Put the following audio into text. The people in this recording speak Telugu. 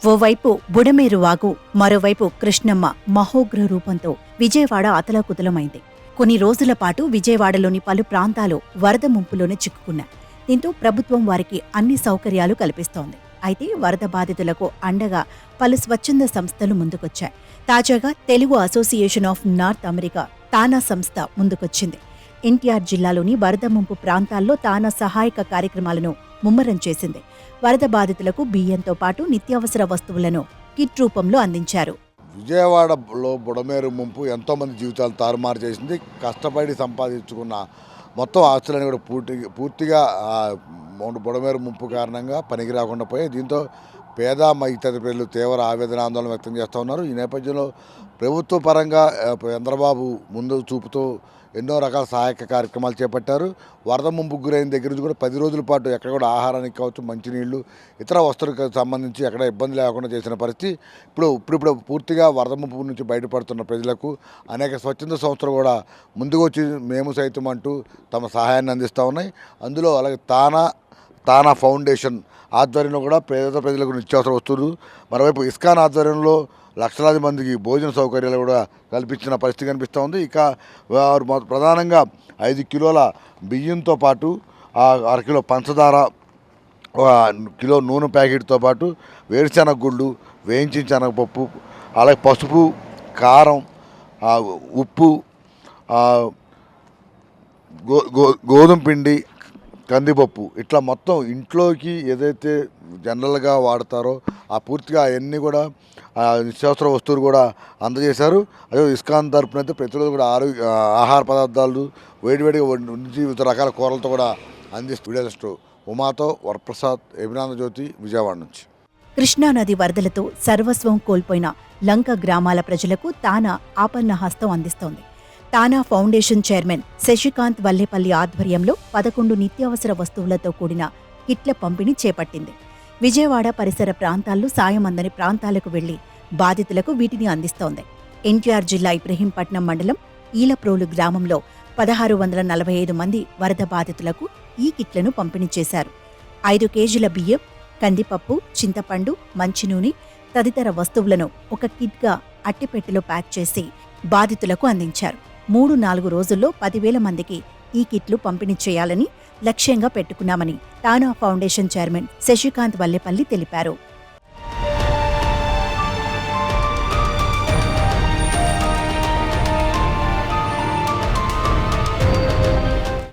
ఓవైపు బుడమేరు వాగు, మరోవైపు కృష్ణమ్మ మహోగ్ర రూపంతో విజయవాడ అతలాకుతలమైంది. కొన్ని రోజుల పాటు విజయవాడలోని పలు ప్రాంతాలు వరద ముంపులోనే చిక్కుకున్నాయి. దీంతో ప్రభుత్వం వారికి అన్ని సౌకర్యాలు కల్పిస్తోంది. అయితే వరద బాధితులకు అండగా పలు స్వచ్ఛంద సంస్థలు ముందుకొచ్చాయి. తాజాగా Telugu association of North America TANA సంస్థ ముందుకొచ్చింది. ఎన్టీఆర్ జిల్లాలోని వరద ముంపు ప్రాంతాల్లో తానా సహాయక కార్యక్రమాలను ముమ్మరం చేసింది. వరద బాధితులకు బియ్యంతో పాటు నిత్యావసర వస్తువులను కిట్ రూపంలో అందించారు. విజయవాడలో బుడమేరు ముంపు ఎంతోమంది జీవితాలు తారుమారు చేసింది. కష్టపడి సంపాదించుకున్న మొత్తం ఆస్తులని కూడా పూర్తిగా బుడమేరు ముంపు కారణంగా పనికి రాకుండా పోయాయి. దీంతో పేద మధ్యతరగతి ప్రజలు తీవ్ర ఆవేదన ఆందోళన వ్యక్తం చేస్తూ ఉన్నారు. ఈ నేపథ్యంలో ప్రభుత్వ పరంగా చంద్రబాబు ముందు చూపుతూ ఎన్నో రకాల సహాయక కార్యక్రమాలు చేపట్టారు. వరద ముంపుకు గురైన దగ్గర నుంచి కూడా 10 రోజుల పాటు ఎక్కడ కూడా ఆహారానికి కావచ్చు, మంచినీళ్లు, ఇతర వస్తువులకు సంబంధించి ఎక్కడ ఇబ్బంది లేకుండా చేసిన పరిస్థితి. ఇప్పుడు పూర్తిగా వరద ముంపు నుంచి బయటపడుతున్న ప్రజలకు అనేక స్వచ్ఛంద సంస్థలు కూడా ముందుకు వచ్చి మేము సైతం అంటూ తమ సహాయాన్ని అందిస్తూ ఉన్నాయి. అందులో అలాగే తానా ఫౌండేషన్ ఆధ్వర్యంలో కూడా పేద ప్రజలకు నిత్యావసర వస్తువులు, మరోవైపు ఇస్కాన్ ఆధ్వర్యంలో లక్షలాది మందికి భోజన సౌకర్యాలు కూడా కల్పించిన పరిస్థితి కనిపిస్తూ ఉంది. ఇక వారు ప్రధానంగా 5 కిలోల బియ్యంతో పాటు 1/2 కిలో పంచదార, 1 కిలో నూనె ప్యాకెట్తో పాటు వేరుశెనగ గుళ్ళు, వేయించిన శనగపప్పు, అలాగే పసుపు, కారం, ఉప్పు, గోధుమ పిండి, కందిపప్పు, ఇట్లా మొత్తం ఇంట్లోకి ఏదైతే జనరల్గా వాడతారో పూర్తిగా అవన్నీ కూడా నిత్యావసర వస్తువులు కూడా అందజేశారు. అదే ఇస్కాన్ తరపున అయితే ప్రతిరోజు కూడా ఆహార పదార్థాలు వేడివేడిగా వండి వివిధ రకాల కూరలతో కూడా అందిస్తూ ఉమాతో వరప్రసాద్, అభినందజ్యోతి, విజయవాడ నుంచి. కృష్ణానది వరదలతో సర్వస్వం కోల్పోయిన లంక గ్రామాల ప్రజలకు తానా ఆపన్న హస్తం అందిస్తోంది. తానా ఫౌండేషన్ చైర్మన్ శశికాంత్ వల్లేపల్లి ఆధ్వర్యంలో 11 నిత్యావసర వస్తువులతో కూడిన కిట్ల పంపిణీ చేపట్టింది. విజయవాడ పరిసర ప్రాంతాల్లో సాయం అందని ప్రాంతాలకు వెళ్లి బాధితులకు వీటిని అందిస్తోంది. ఎన్టీఆర్ జిల్లా ఇబ్రహీంపట్నం మండలం ఈలప్రోలు గ్రామంలో 1645 మంది వరద బాధితులకు ఈ కిట్లను పంపిణీ చేశారు. 5 కేజీల బియ్యం, కందిపప్పు, చింతపండు, మంచినూనె తదితర వస్తువులను ఒక కిట్గా అట్టిపెట్టెలో ప్యాక్ చేసి బాధితులకు అందించారు. 3-4 రోజుల్లో 10,000 మందికి ఈ కిట్లు పంపిణీ చేయాలని లక్ష్యంగా పెట్టుకున్నామని తానా ఫౌండేషన్ చైర్మన్ శశికాంత్ వల్లేపల్లి తెలిపారు.